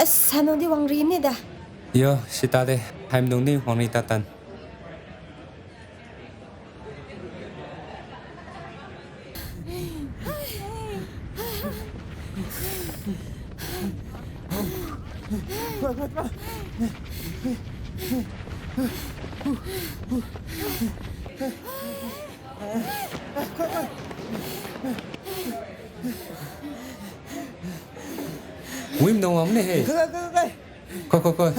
Sanong di wangrin ni dah. Yo, sita de. Haim dong ni wang ni tatan. Wim dong om ni hey. Coi.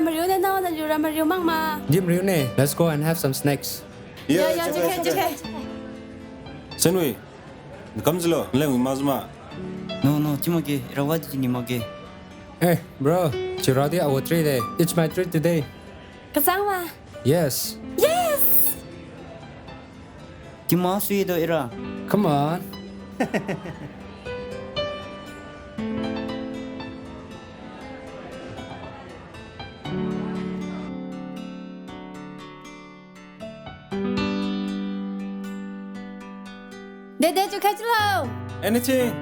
Mariu na nawa na Lura Mariu mang ma. Jim Riu ne, let's go and have some snacks. Yeah, okay. Senway, kamzlo, leng mazma. No, Timage, Rawadi Nimage. Hey, bro, Chiradi our treat day. It's my treat today. Kasang ma. Yes. Yes. Timasui do era. Come on. Dede chu khai chlo. Anything?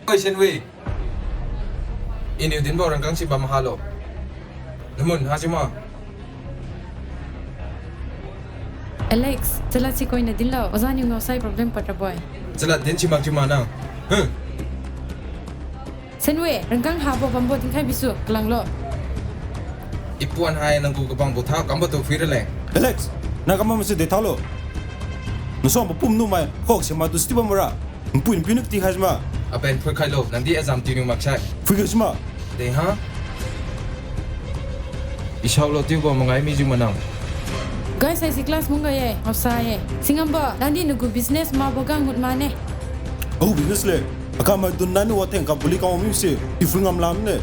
Oi Shenwei, ini din ba orang kang si pamahalo. Namun hasima. Alex, Chalad si koi na din lao. Ozan yung ngosai problem patra boy. Chalad din si magcimana. Senwe, rengkang habo bambo tingkai bisu kelang lo. Ipuan hai nang ku kapang buta kambo tu fireleng. Alex, nakama mesti detalo. Nusom pum numai, kok sema tu stiba mura. Mpuin pinuk ti hasma. Apen pui kai lo nanti Azanto makcai. Figasma. Deh ha? Isau lo tiu ba mangai mi ju manang. Guys, saya si kelas munga ye, osai ye. Singamba, nanti nugu business ma bogang mut mane. Oh, bigas le. Akama tu nanu wateng ka buli ka omi se. Ifungam lam ne.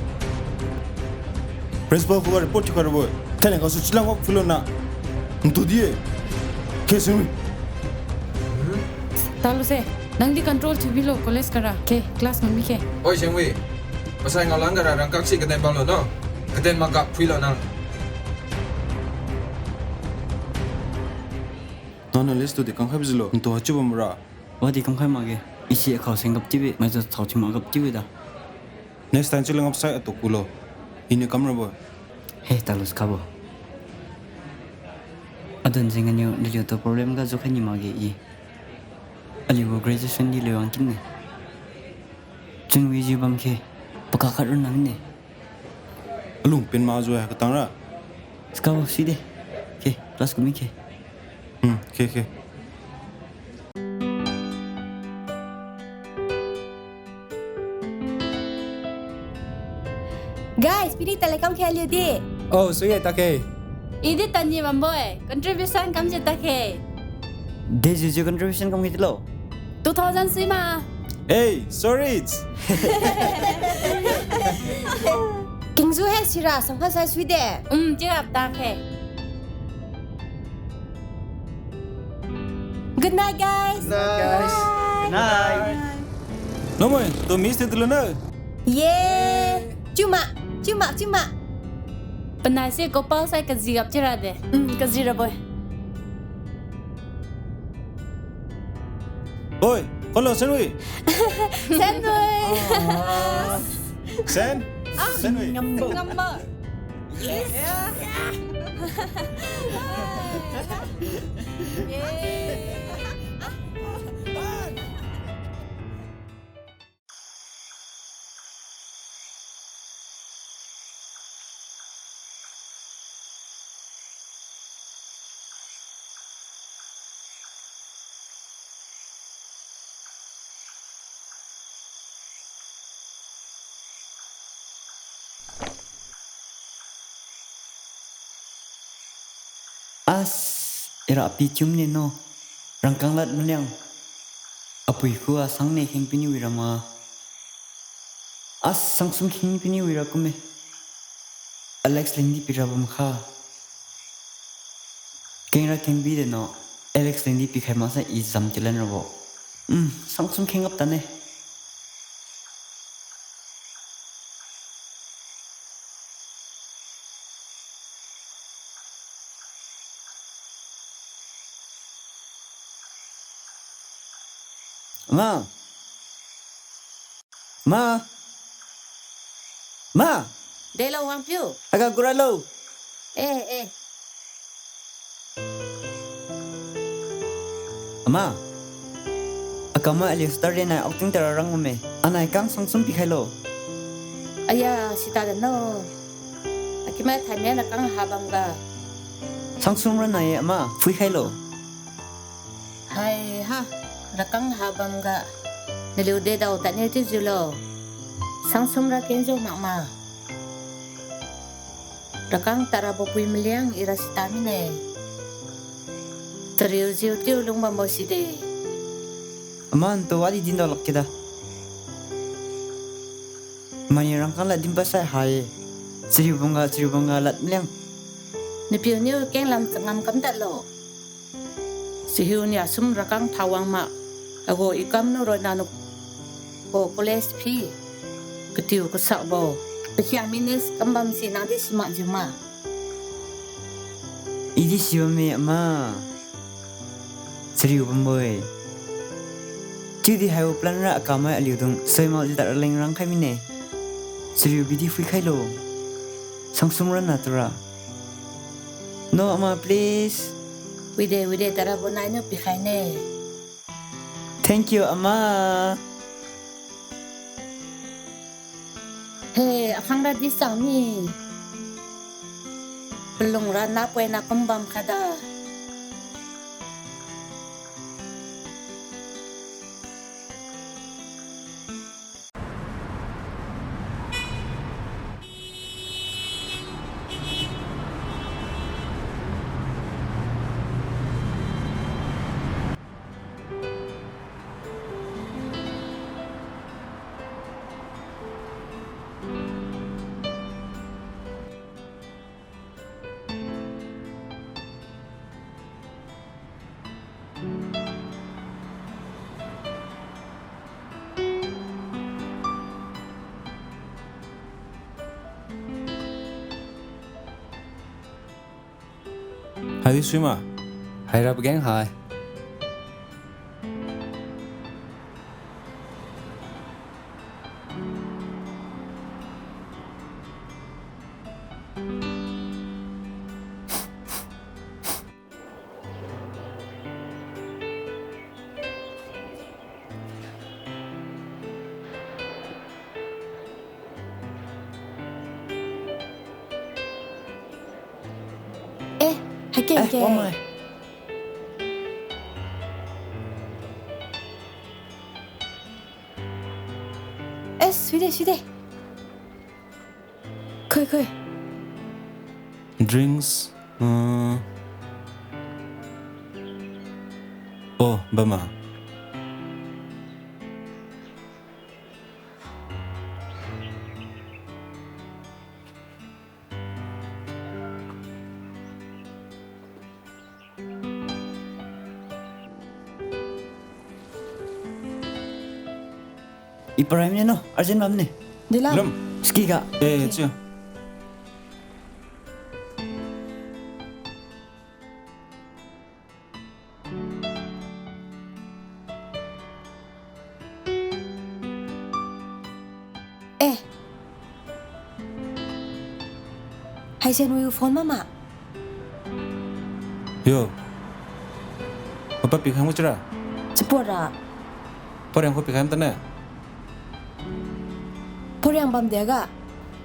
Principal ko report kar boy. Tane ka suchilang wak fulo na. Ntu die. Kesumi. Talu se, nang di control tu bilo college kara. Ke, kelas mami ke. Oi Shenwei, pasal ngau lang gara rangkak si keten bang lo no. Keten magak filo nang. Nana listu de kang habzlo. Ntu hachu bamra. Wadi kamkai mage. Isi akau senggap tibi, maja tau cuma agap tibi dah. Next time chilang upside atau kulo. Ini kamera boy. Hei, talus kabo. Adun zinganyo liyo to problem ga zokani mage i. Aliwo graduation di lewang kini. Jeng wiji bam ke, pakakat runang ni. Alung pen mazu ya ketang ra. Sekabo sih deh. Ke, kelas kumi ke. Okay. Guys, pilih telecom kalian deh. Oh, suye take. Ini tanya mamboy, contribution kamu cetak ke? Desi je contribution kamu itu lo. 2000 sih mah. Hey, sorry. Kingzu he sira sangha sai suide. Jirap ta ke. Good night guys. Nongmai, to miss te dulu na. Yeah. Cuma. Penasi ko pau sai ka zigap jira de. Kazira boy. Oi, kalau senui. Senui. Senui. Ngamba. Era api cium ni no. Rangkanglat meliang. Apui ku sang ne heng pini wirama. Sangsum heng pini wirakume. Alex Lindy pirabam kha. Kengra keng bi de no. Alex Lindy pikai masa izam jalan rabo. Sangsum heng up tane. Ma. Delo wang piu. Agak kurang lo. Ma. Akama Alice tadi na acting terarang me. Anai kang sangsum pikai lo. Aya sita de no. Akima thanya na kang habam ga. Sangsum ran na ma. Fui kai lo. Hai ha. Rakang habam ga. Naliu de daw tanya tu julo. Sangsum ra kenjo makma. Rakang tarabo pui meliang ira sitamine. Thuanthuiliu Newmai side. Aman to wadi din dolok kita. Mani rangkang lat din pasai hai. Seri bunga lat meliang. Nipiu niu keng lam tengam kam dat lo. Sihiu ni asum rakang Chawang ma. Ago ikam no ro nanu. Ko koles pi. Ketiu kesak bo. Pekia minis kembam si nanti simak jema. Idi siwa me ma. Seri boy. Jadi hayo plan ra Kamei aliu dong. Soi mau di tar leng rang kai mine. Seri bidi fui kai lo. Sangsum ran natura. No ama please. Wide tarabo na nyo pikai ne. Thank you ama. Hey, akang ra di sang ni. Belum ra na pwe na kembam kada. Hai đi swim à? Hai rap gang hai. Hake. Pamai. Sudah. Koi. Drinks. Oh, bama. Iparamnya no, arjen bam ni. Dilam. Lam. Ski ka. Cia. Hai sen wiu phone mama. Yo. Apa pikir kamu cerah? Cepora. Orang kau pikir kamu tanah? Poriang bam dia ga.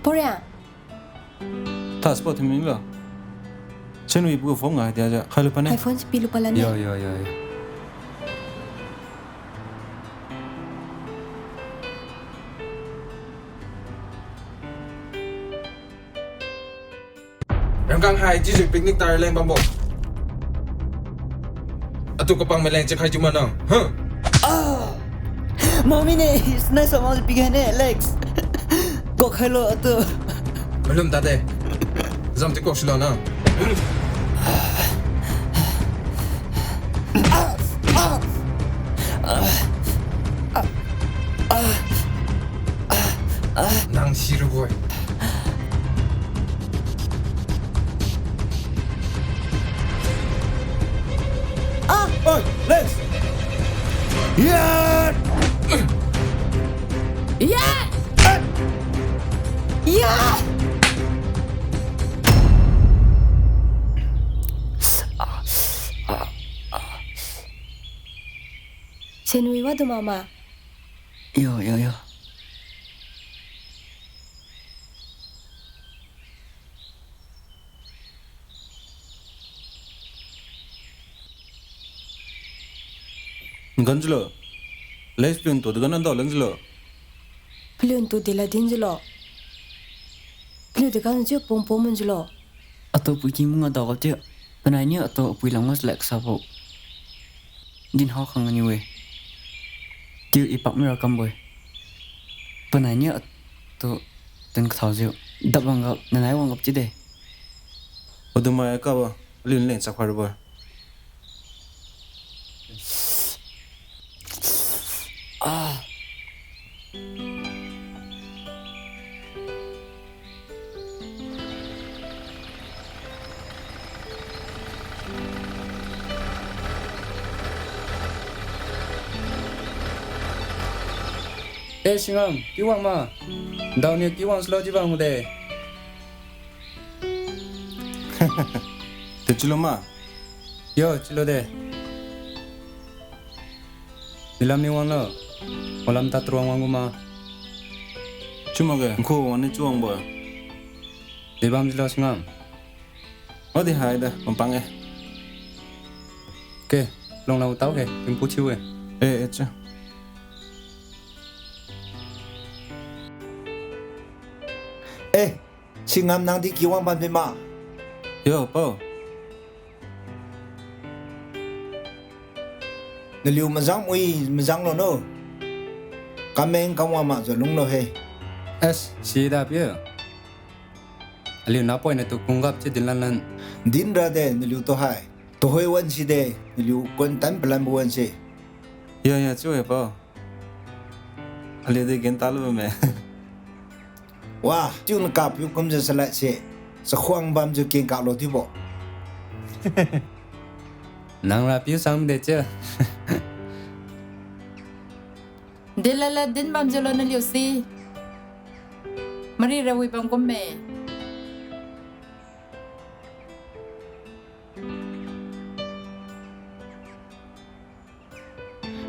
Poriang. Tak sport temen lo. Sen ibu phone nggak dia aja. Kalau panen. iPhone sepilu palan. Yo. Rangkang hai jijik piknik tar leng bambo. Atu kapang meleng cek hai cuma nang. Mami ni, nice sama pikiran ni Alex. Kok kalau tu. Belum tade. Zam ti kok shlo nang. Nang siru boy. Oi, Lex. Ya. Ya. Ya. Sen wiu wadu mama. Yo. Ganjlo. Lex pun tu dengan anda ganjlo. Plun tu dila dinjlo. Plun de kan je pom pom menjlo. Atau puji munga dah kau je. Penanya atau puji langas lek sapo. Din hao kang ni we. Dia ipak merah kamboy. Penanya atau dan kau tahu je. Dah banggap, nanai banggap je deh. Udah mai kau lin lin sakar boy. Singam, kiwang ma. Daun ni kiwang slow je bang udah. Tercelo ma. Yo, cilo deh. Dilam ni wang lo. Walam tak teruang wang ma. Cuma ke? Kau mana cuang boy? Di bam cilo singam. Oh di hai dah, pampang Okay, long lau tau ke? Timpu chiu ke? Cia. Singam nang di kiwang Panmei ma. Yo, po. Nuliu mazang lo no. Kamei kangwa ma zo lung lo he. Si dah pia. Aliu napoi na tu kunggap je dilan. Din ra de nuliu to hai. To hoi wan si de nuliu kon tan pelan buan si. Ya, cuy po. Ali de gentalu me. Wah, jun kap yu kum je salat si. Sehuang bam je king kap lo ti bo. Nang la piu sam de je. Dilala din bam jolo na liu si. Mari rawi bang Kamei.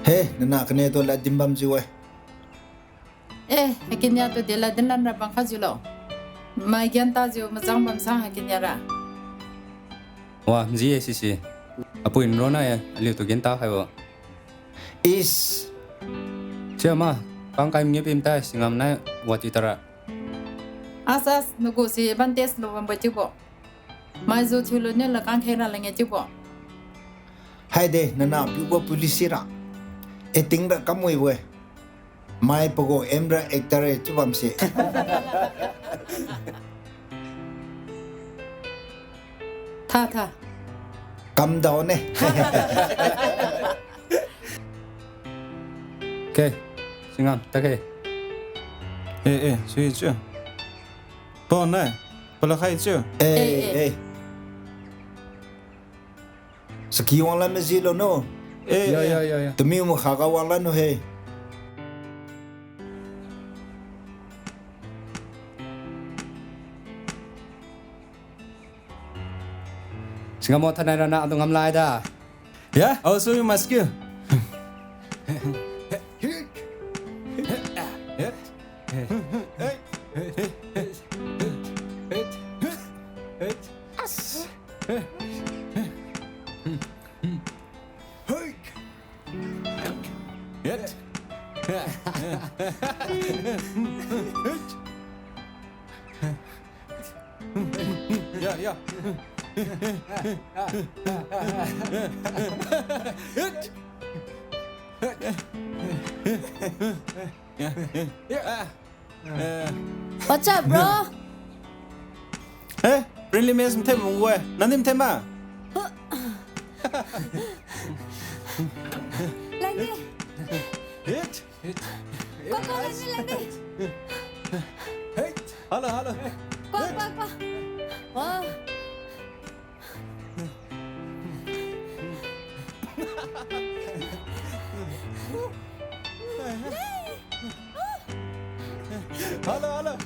He, nana kene to la dimbam ji we. Hakinya tu dila din lan rabang khajulo. Mai gian ta jo mazang bam sang hakinya ra. Wah, ji si. Apu in rona ya, aliu tu genta hai wo. Is Cia ma, pang kai mnye pim tai singam na wati tara. Asas nugu si bantes lo bam bajubo. Mai zo chulo ne la kang khera lenge jubo. hai de nana pi bo polisi ra. Eting ra kamoi we. Mai pogo emra ektare chubam si. Tha. Kam dao ne. Singam, take. suy chưa bon này bala khai chưa ê saki wala me zilo no Yeah. tumi mo khaga wala no he Singam mo tanay na atong ngamlay da. yeah I'll show you my skill yeah What's up, bro? 에 브릴리메스 템 뭔거야 난님 템마 Lagi. 힛 Kok lagi. 할로 Kok. Wah. 할로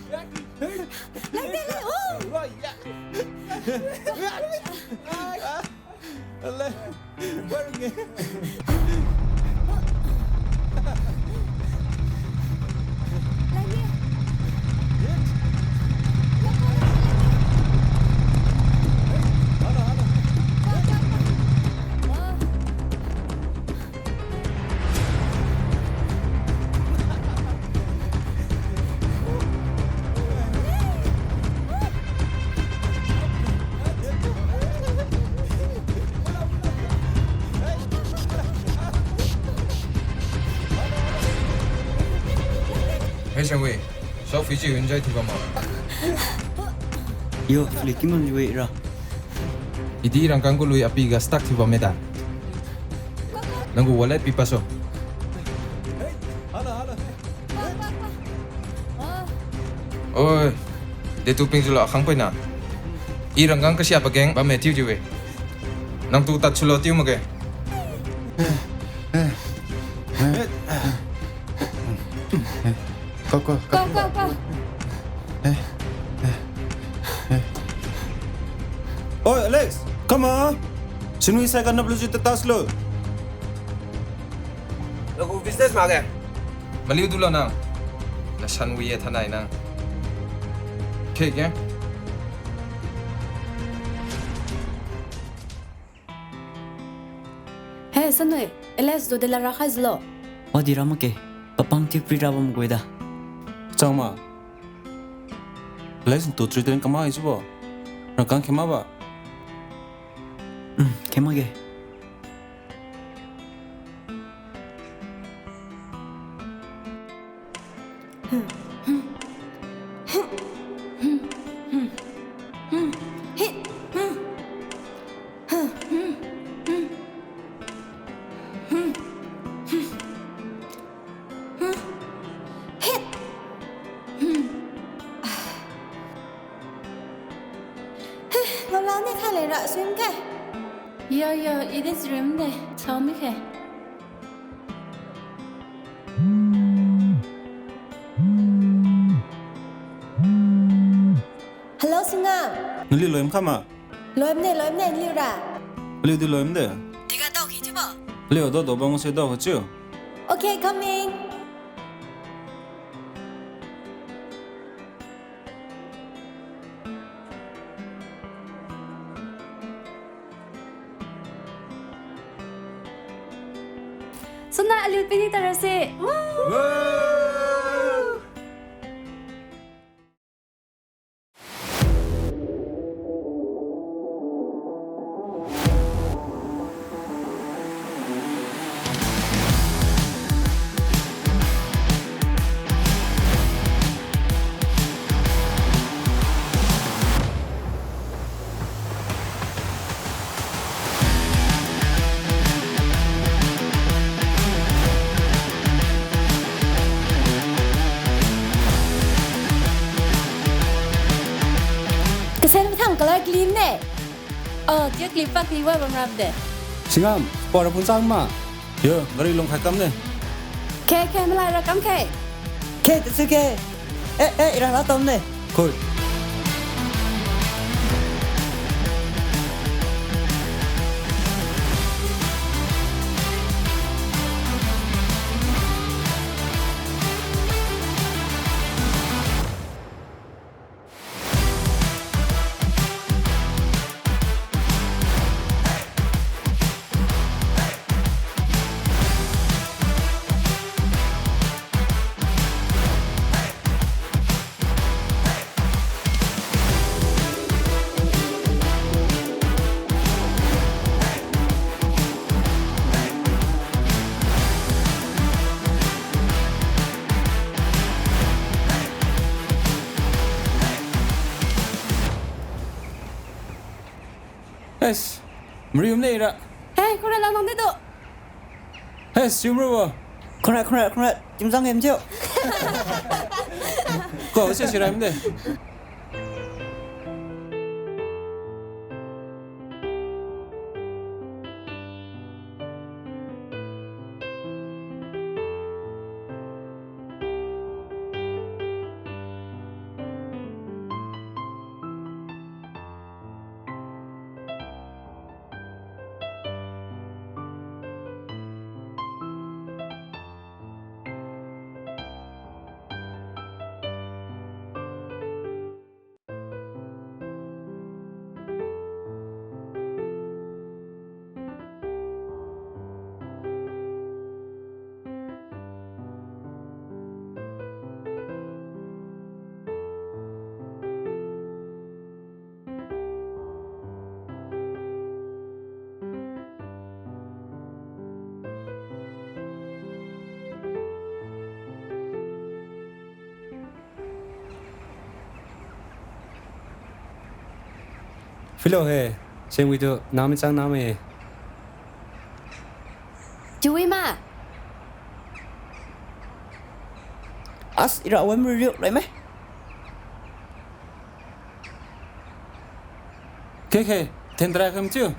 회장왜 소피지 은자이 티바마 Yo, flikiman liwe ra. 이디랑 강골루이 아피가 스탁 티바메다 랑고 월렛 피파소 ôi để tụ pin chulo khang pina irang gang ka siapa geng ba Mathiu jiwe nang tu tat chulo tiu mage Go. Oi Alex come on sinui sai kan blue jit taslo lagu business mage maliu dulo nang la shan wiye thanai nang ke ge Hey, Sanoi. Eles do de la rakhazlo. Wadi ramake. Papang ti prirabam goida. 잠깐만 레슨 또 줄때는 가만히 있어봐 나 강 캐마봐 Kemage. Lolani khale ra swim ke. Yo, it is room de. Tell me ke. Hello, Singa. 늘리 로임 카마 Loimne liu ra. 리오디 로임데 Tiga tau ki jibo. 리오도 너방세 더 그죠 Okay, coming. Suna aliu pini tarase. chưa clip phát clip vào bằng rạp đấy. Singam, bỏ ra phun sang mà. Yo, ngari long khai kam ne. Khe mà lại ra cắm khe. Ke tsu ke. Ira la tom ne. Khôi. Yes, merium ni ra. Hey, kau dah langsung tu. Yes, cumru. Khonat. Chim sang em chưa? Kau usah siram deh. Philo he, xem video nam sang nam he. Chui mà. As ira awam review lại mấy. Keke, tendra kem chưa?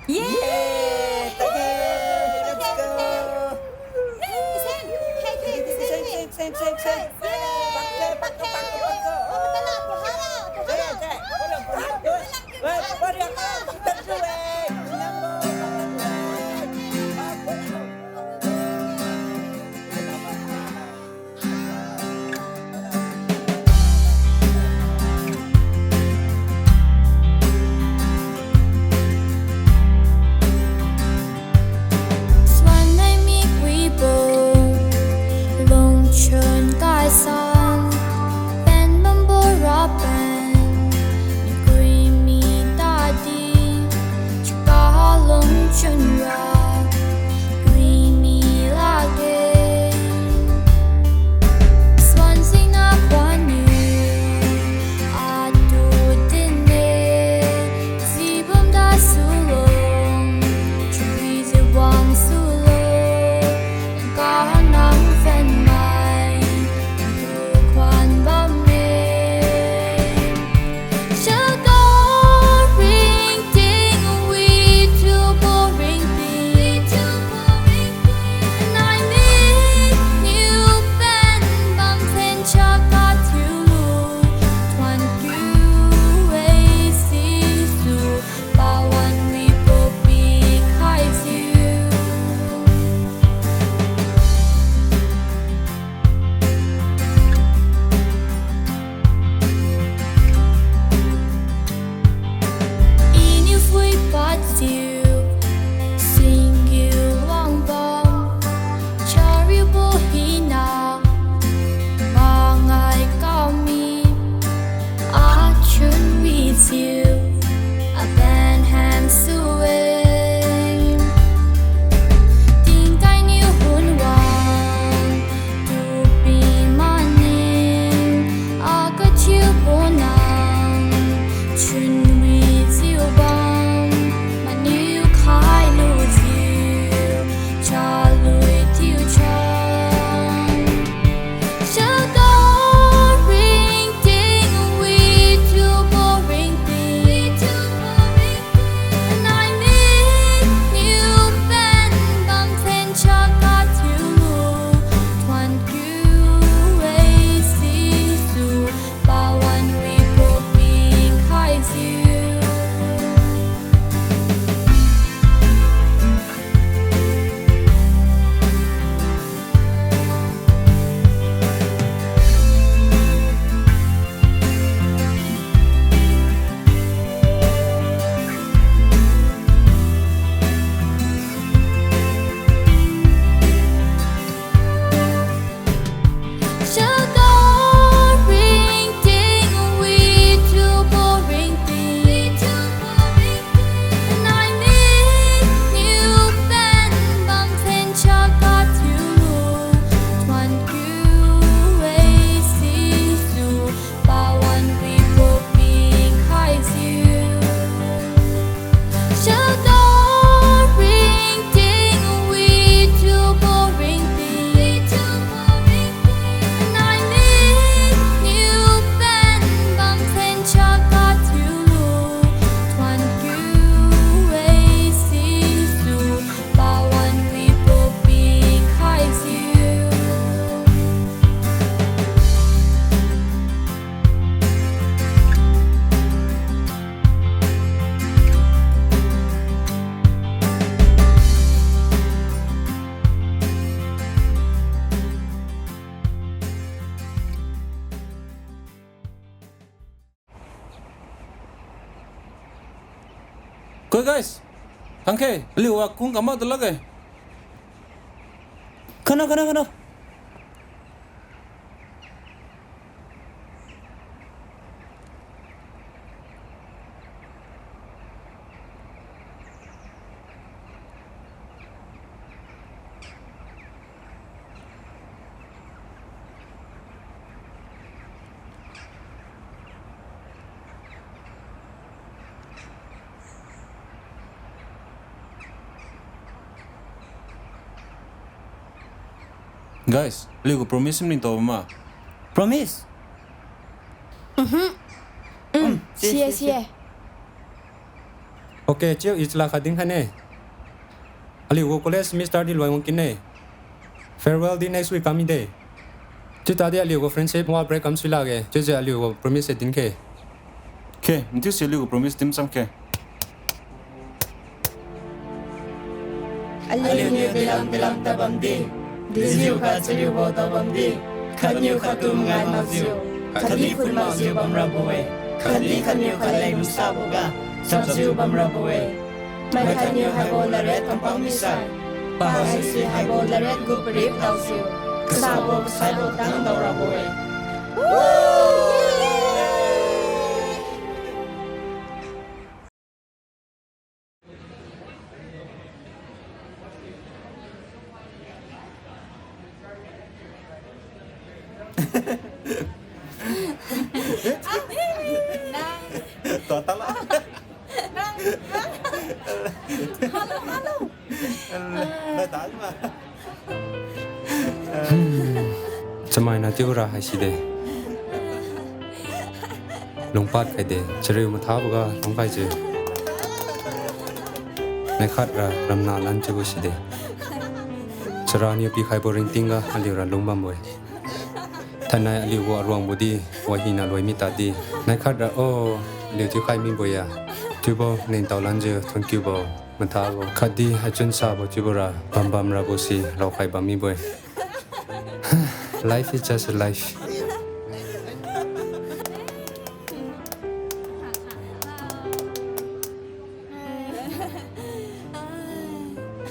Koi guys. Tangke, liu wa kung kamau tu lagi. Kana. Guys, liu ko promise ni to ma. Promise. Sia. Okay, chiêu isla khading khane. Aliu go college mi start di loy mungkin ne. Farewell di next week kami day. Cita dia aliu go friendship wa break kam sila ge. Cita aliu go promise din ke. Ke, nanti si liu ko promise dim sam ke. Aliu niu bilang tabam di. Diziu ka celiu bo tabam di. Kaniu katum ngai maziu. Kani kun maziu bam raboe. Kaniu kalai musaboga. Sabziu bam raboe. Mai kaniu haibo laret kampang misai. Bahai si haibo laret guperip tausiu. Kesabo kesaibo tang tau raboe. Total lah. Halo. Dah tahu mah. Chamai na tiu ra hai si de. Longpat kai de, cheriu ma tha ba long kai je. Nai khat ra ramna lan chu si de. Charani pi khai bo ring tinga aliu ra longbam boy. Thanai aliu go arwang bodi wa hi na loi mi ta di. Nai khat ra o liu chu khai mi boya. Chu bo nen tau lan je thon kyu bo. Man tha bo khadi ha chun sa bo chu bo ra bam ra bo si lau khai ba mi boy. Life is just a life.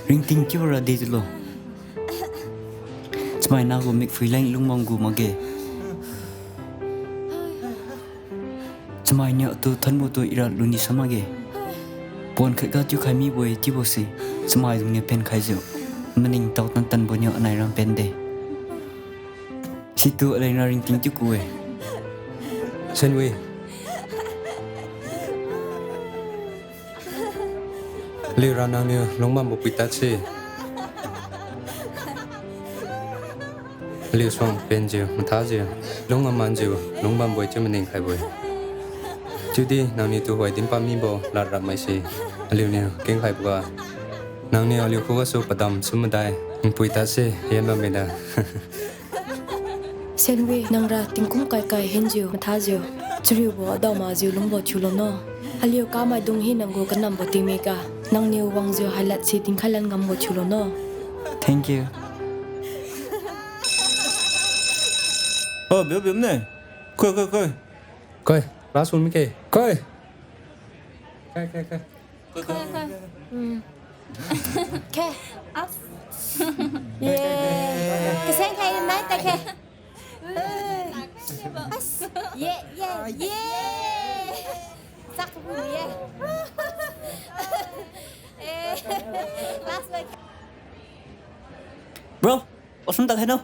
Ring ting kibara de lo. Smai na go make freelang lungmanggu mage. Smai nya tu thanbu tu ira luni samage. Pon khat ga chu khai mi boy chi bo si. Smai dung ne pen khai jo. Maning tau tan bo nya nai ram pen de. Situ alai na ring ting chu ku e. Senwi. Lira nang ni Lungbenwangbou pita chi. Liu song pen je mtha je. Lungman je Lungbenwangbou che maning khai boy. Chudi nang ni tu hoi dim pa mi bo la ra mai si. Liu ni keng khai bwa. Nang ni aliu khu ga su padam sumdai. Pita se yen ba me da. Senwe nangra tingkum kai henjiu mathajiu. Chriu bo adama jiu lungbo chulo no. Aliu ka mai dung hi nango kanam bo timeka. Nang niu wangjiu halat si tingkhalan ngam bo chulo no. Thank you. Biu ne. Koi. Coi, ra sun mi ke. Coi. Kai. Ke. Yeah. Keseng khai nai ta ke. Yeah. Sắc vui yeah. Last week. Bro, osun tak heno.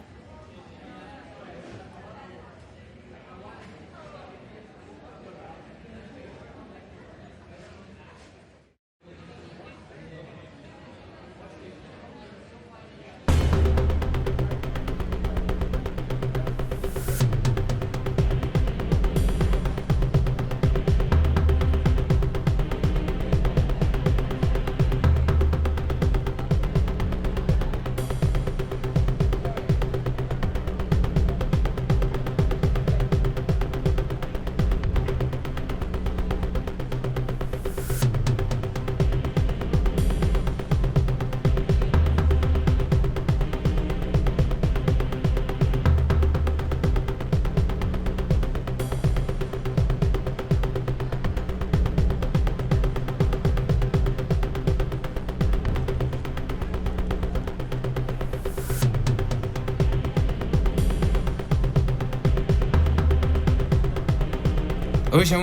Oi Shem,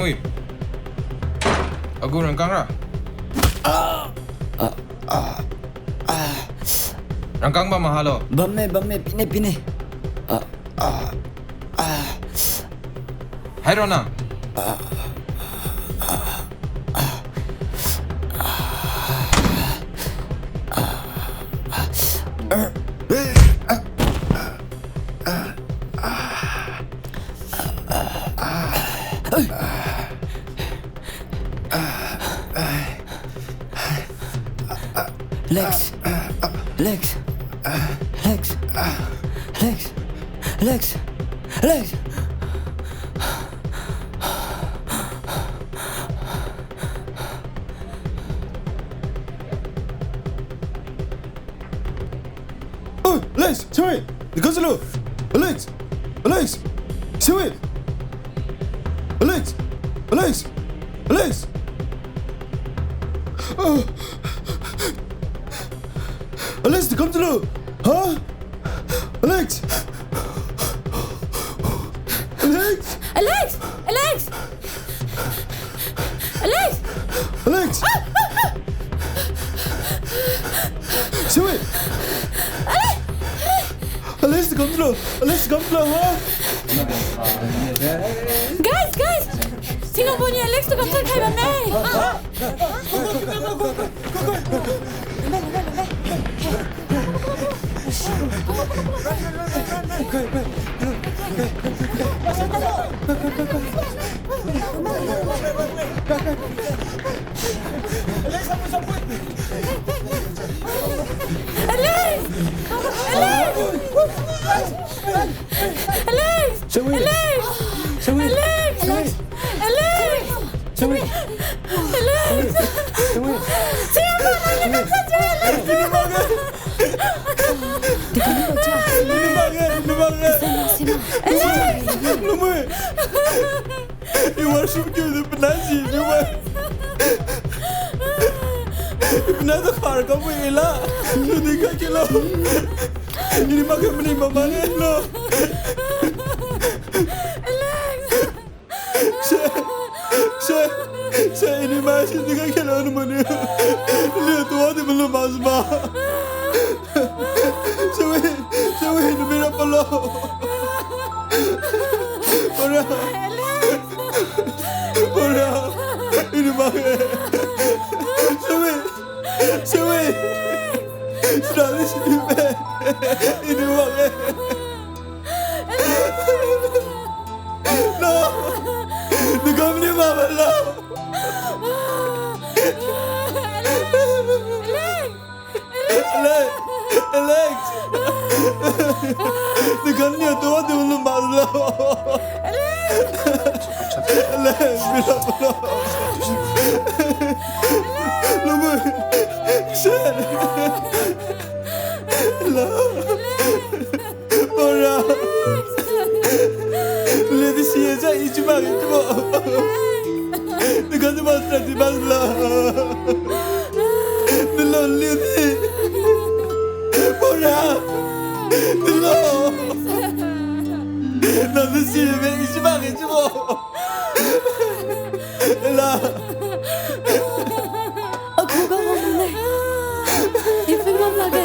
aku rangkang lah. Rangkang ba mahalo? Pamai, pine. Hai Rona. Legs. Oh, Legs, sorry. Kashutlung. Legs. Sorry. Legs. Legs, Kashutlung. Huh? Legs. Sorry. Alex, come to huh? Guys! Singapore ni Alex tu kapal kai Pamai. You worship the Penasi, Penasa car kamu ila, lu tiga kilo. Ini makan beli mamanya lo. Saya ini masih 3 kilo mana? Lihat tua di belum masma. Saya ini mira palo. Ora. Ini makan. Saya. Sudah di sini. Ini makan. No. Gangmei mama. Alex. Gangmei tu ada belum malu. Alex, bila pula. Nunggu. Shem. Ora. Lihat siapa itu bagi tu. Dengan masa di bangla. Belum lihat. Ora. Belum. Nanti siapa itu bagi tu. Lah. Aku gak mau mulai. Ibu mau lagi.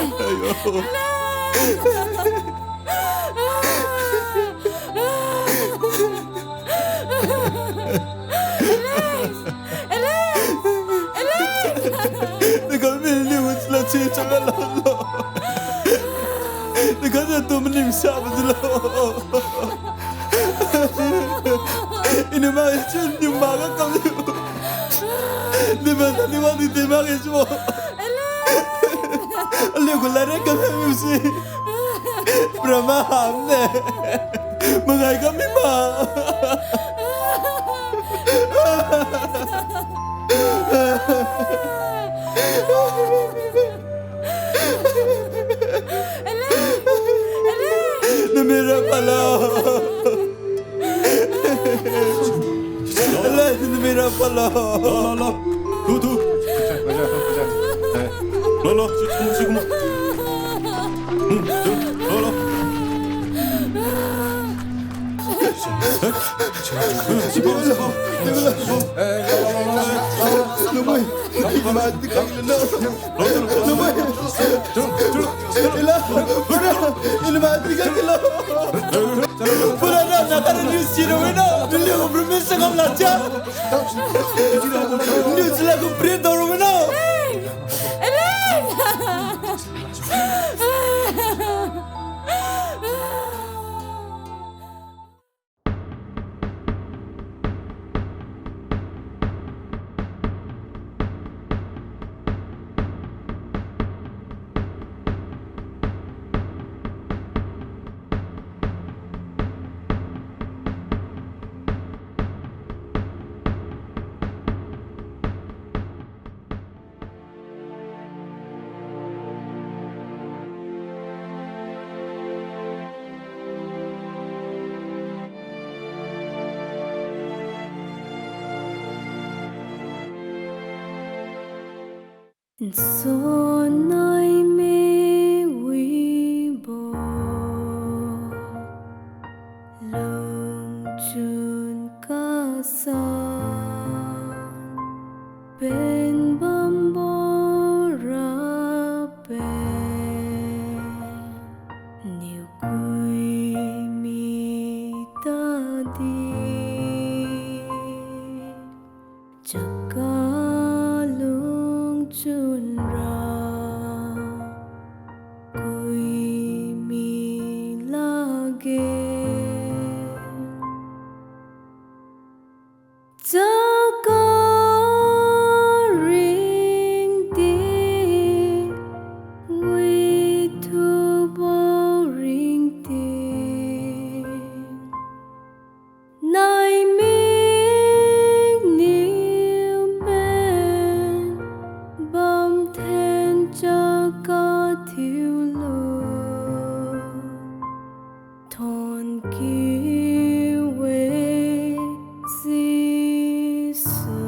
Negara tu menimsa betul. Ini macam ni maga kamu. Di mana di maga semua. Lagu lari kamu mesti. Berapa hamne. Mengai kami mah. Namera pala. Allah namera pala. Lo. Tu. Lo. Sikum. Lo. Newmai, mati kami na. Newmai, ila, ini mati kami na. Pura na nakaran news sino na. Dili ko promise kam lacha. News la ko print doro na. So nai me Wipibou lung chun ka san ben bambo ra ben niu kui mi ta di Kadalung chun ra kui mi lage ring di Wipibou ring di nai ming niu ben bam ten chaka thiu lu thon ki we si su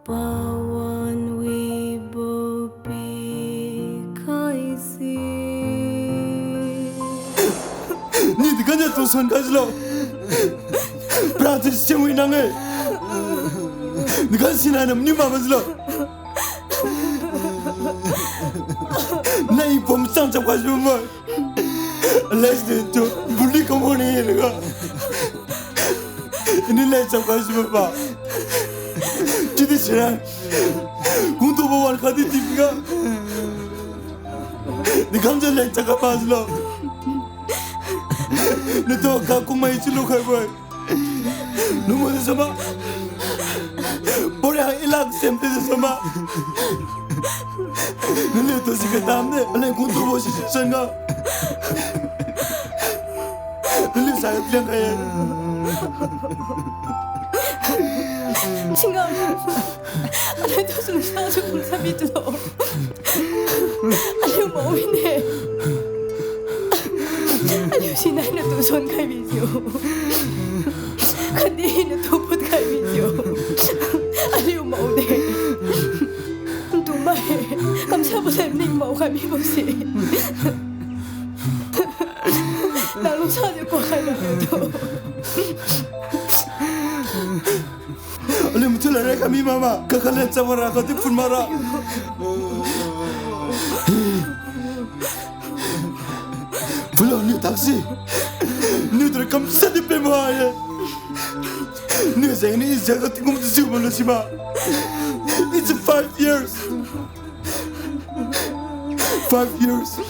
pawan Wipibou pi khai si Ni di kanya tu son kajlo. Practice cemui nangai. Ni kan sinanam ni mama zlo. Nai pom sang cap kajlo mo. Les de tu buli kamu ni lega. Ini les cap kajlo pa. Jadi siran. Kuntu bawan kadi tiga. Ni kan jalan cakap paslo. Nito aku mai chulu khai boy. Numo de sama. Bore ilag semte de sama. Nile to sikatam ne ale kuntu bo si senga. Nile sangat yang kaya. Tinggal ada tu susah tu sabi tu. Ada mau ini. Ada sinai na tu son kai video. Kadi na tu put kai video. Ada mau deh. Tu mai kam siapa saya ning mau kami bosi. Lalu saja kau kai video. Ale mutul ada kami mama. Kakalan samara kau tu pun marah. Belum ni taksi. Ni terekam sedih pemahaya. Ni saya ni jaga tinggal tu siapa lu siapa. It's 5 years. 5 years.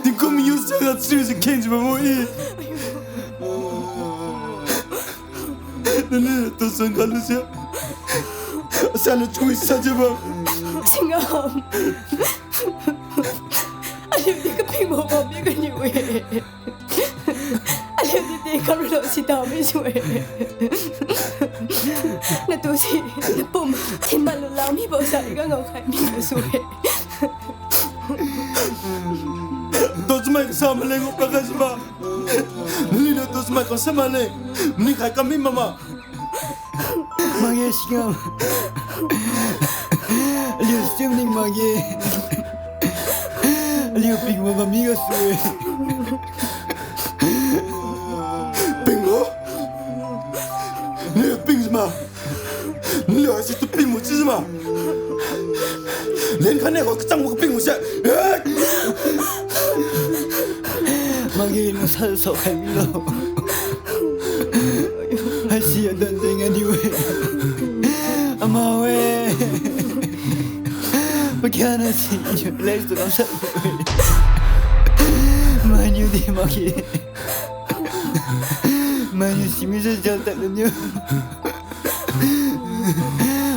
Kungkamliu jangan serius kenji Pamai. Nene tosan kalau saya asal cuy saja bang. Singam. Aliu di keping mau kami kan yue. Aliu di kalau lo si dami yue. Natu si pum timban lo lami bau saya kan ngau kai mi yue. Tosmai sama lego pakai sebab. Nene tosmai kau sama le. Ni kai kami mama. Mage Singam. Aliu Shem ning mage. Aliu ping mama miga suwe. Pingo? Ni ping sama. Ni asyik tu ping muci sama. Len kan aku kecang aku ping muci. Mage no sal sok kai lo. Asia dan dengan diwe. Amawe. Bagaimana sih? Les tu kamu sahaja. Maju di magi. Maju si misa jalan tak lenyo.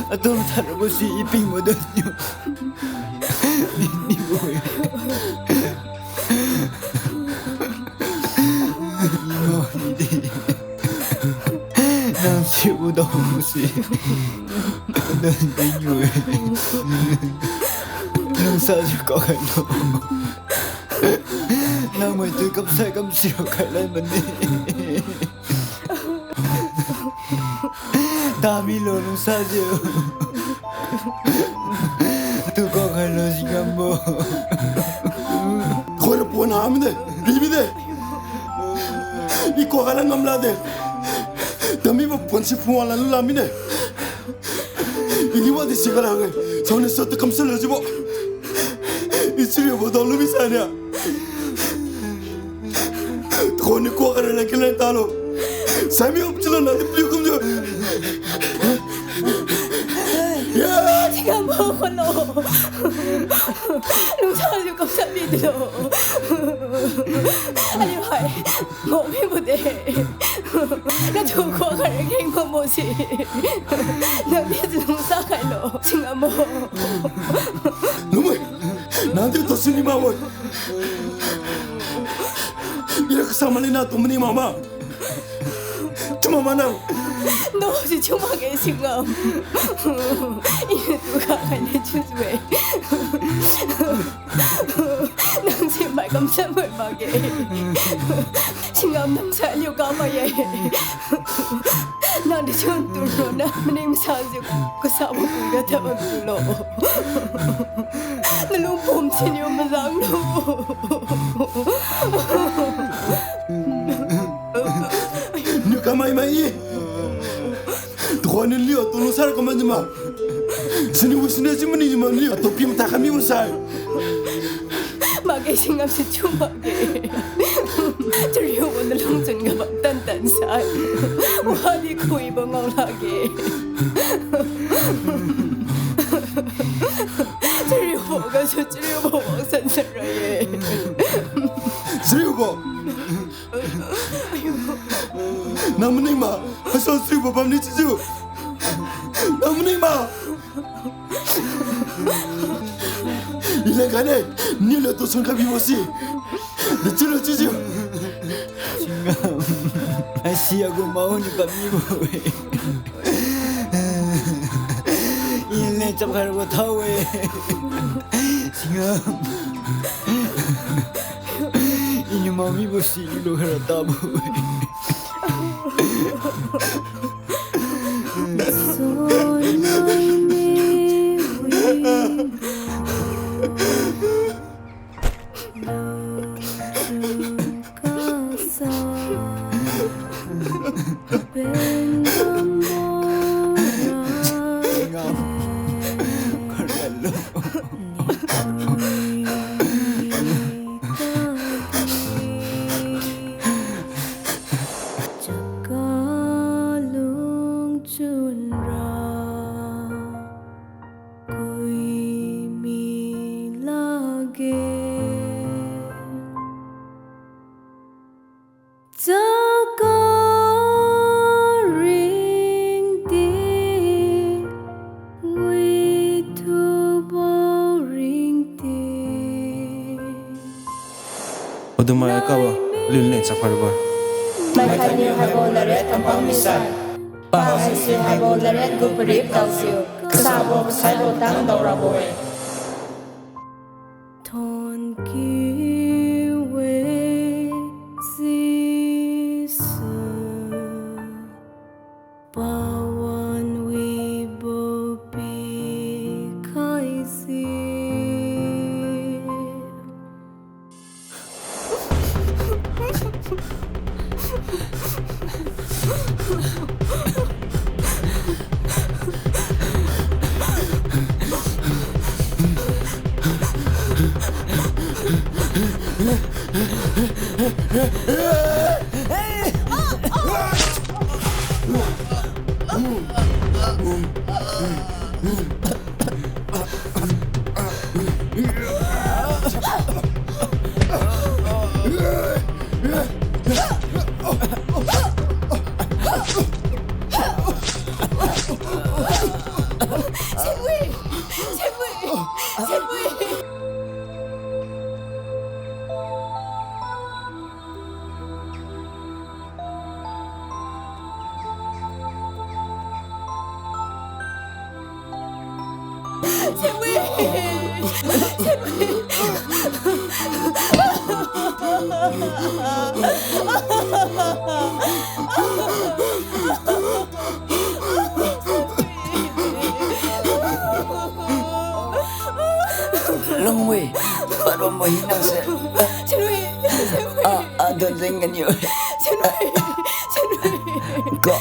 Atau tak ada si iping modalnya. Ini boy. Imo ini. Nanti udah mesti. Dan dijual. Nang saja kau kan lo. Nang mai tu kam sai kam siu kai lai mani. Dami lo nang saja. Tu kau kan lo Singapore. Kau nak puan hamil deh, ribu deh. Iko kalah ngamla deh. Dami puan si puan lalu lami deh. Ini wadi sekarang eh. Soalnya satu kamsel aja bo. Istri bodoh lu bisa ni. Kau ni kau kan nak kena tahu. Saya ni opcilan nanti beli kumju. Ya. Jangan bawa lo. Lu sahaja kau sabi lo. Aliu hai, mau ni boleh. Nak tu kau kan yang mau si. Nak dia tu sakai lo. Jangan bawa. Newmai, nanti tu sini mama. Ia kesama ni nak tu meni mama. Cuma mana? No, si cuma ke Singam. Ini tu kakak ni cuci. Nang si mai kam sama bagi. Singam nang saya liu Kamei. Nang di contoh na menim sahaja kesama punya Tamenglong. Nuloumei sini mazang lo. Ni Kamei mai. Thuanthuiliu tu nusar kau macam mana? Sini usni aja meni macam ni. Topi mata kami usai. Magai Singam si cuma ke. Ceriu pun dalam jengah tan sai. Wah di kui bangau lagi. Ceriu pun kan ceriu pun wang serai. Serius bo. Nama ni mah. Asal serius bo pam ni cucu. Nama ni mah. Ilang kan eh. Ni lah tu sangka biwasi. Dicuru cucu. Singam. Asyik aku mau ni kami boy. Ini cap kan aku tahu eh. Singam. Ini mami bosi lu harta boy. Odumai kawa lulne sakharwa. Mai Kadalung Nheng laret kampang misai. Pahasi habo laret gu Parit tausiu. Kesabo kesaibo tang dauraboe. Thon ki we sisa pawan Wipibou pi kaisi. Lungbenwangbou Pamai hinang se. Adon dengan you. Kok.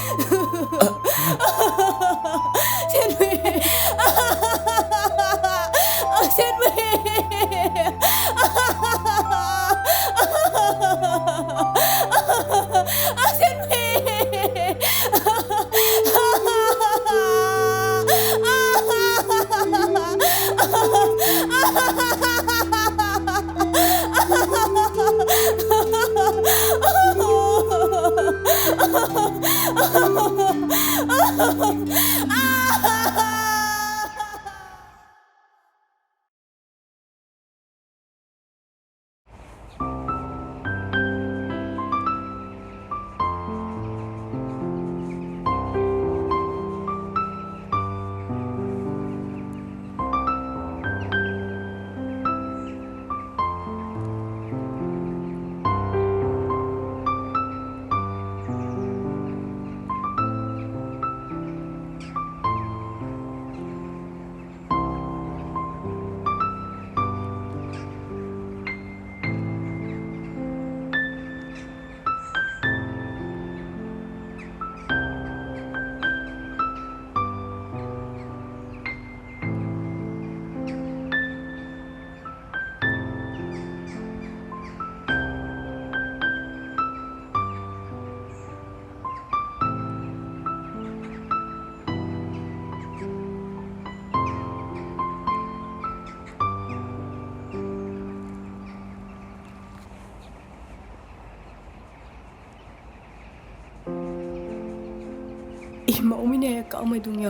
Mau mine ka mai dunya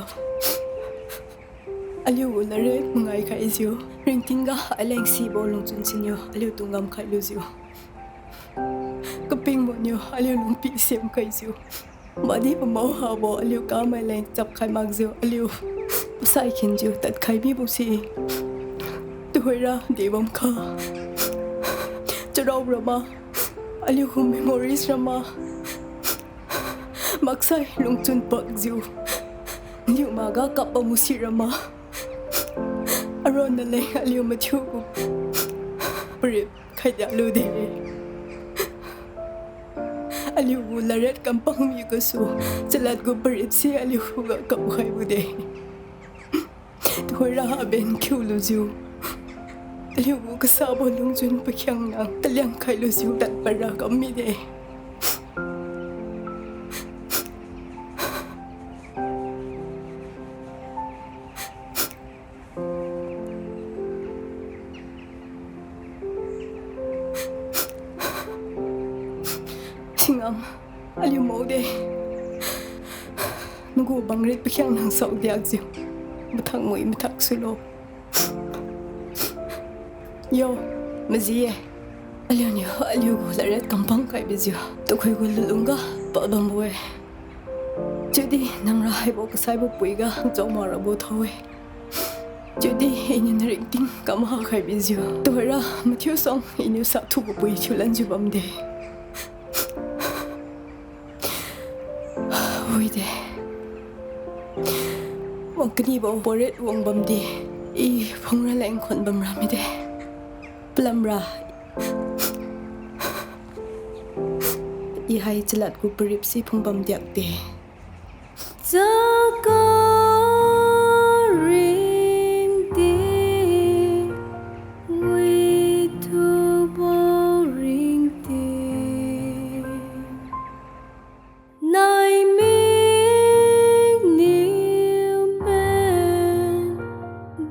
aliu lare mungai khai ziu ring tinga aleng si bolong chun sinyo aliu tungam khai lu ziu kaping mo nyo aliu lungpi sem khai ziu madi pa mau ha bo aliu ka mai leng chap khai mag ziu aliu sai khin ziu tat khai bi bu si tu hoira devam kha charaw rama aliu hum memories rama maksai lungchun pak ziu liu maga kappa musirama aron na leng aliu Mathiujianliu Parit kaya lu de aliu laret kampang mi kasu Chalad go Parit si aliu ga kapkhay bude tuhora ben kyu lu ziu aliu kasabo lungchun pakyang nang talyang khay lu ziu tat para kami de aliu mau de nugu bangrit pakyang nang sau diag ziu mathang mui mathak sulo yo mazie Aliu ni aliu go la ret kampang kai bizio to khoi go lulunga pa dam boy jadi nang ra hai bo ka sai bo puiga zo mara bo thoi jadi inin ring ting kam ha khai bizio to ra Mathiu song inu sa thu bo pui chulan ju bam de oi de wong kni bo boret wong bam de I phong ra leng khon bam ra mi de plam ra I hai Chalad ku Parit si phong bam diak de Zaka ring de we to bo ring de nai ming niu ben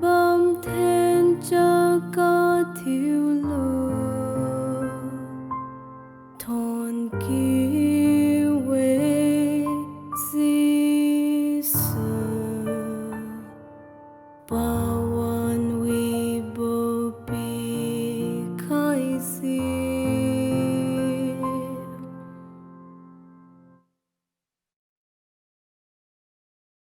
bam ten cha ka thiu